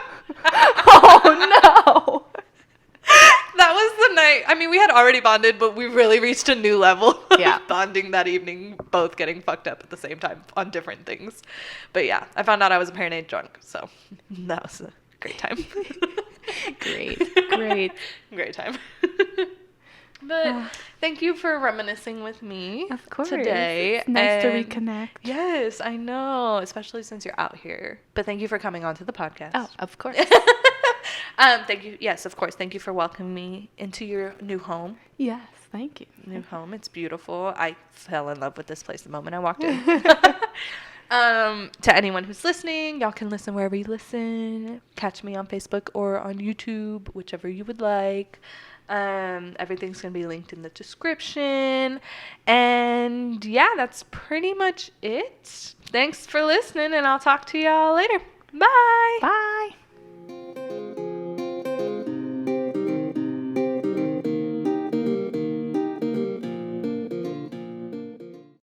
Oh no. That was the night. I mean, we had already bonded, but we really reached a new level of bonding that evening, both getting fucked up at the same time on different things. But yeah, I found out I was a paranoid drunk. So that was a great time. Great time. But thank you for reminiscing with me today. It's nice to reconnect. Yes, I know, especially since you're out here. But thank you for coming on to the podcast. Oh, of course. Thank you. Yes, of course. Thank you for welcoming me into your new home. Yes, thank you. New home. It's beautiful. I fell in love with this place the moment I walked in. To anyone who's listening, y'all can listen wherever you listen. Catch me on Facebook or on YouTube, whichever you would like. Everything's going to be linked in the description. And yeah, that's pretty much it. Thanks for listening, and I'll talk to y'all later. Bye. Bye.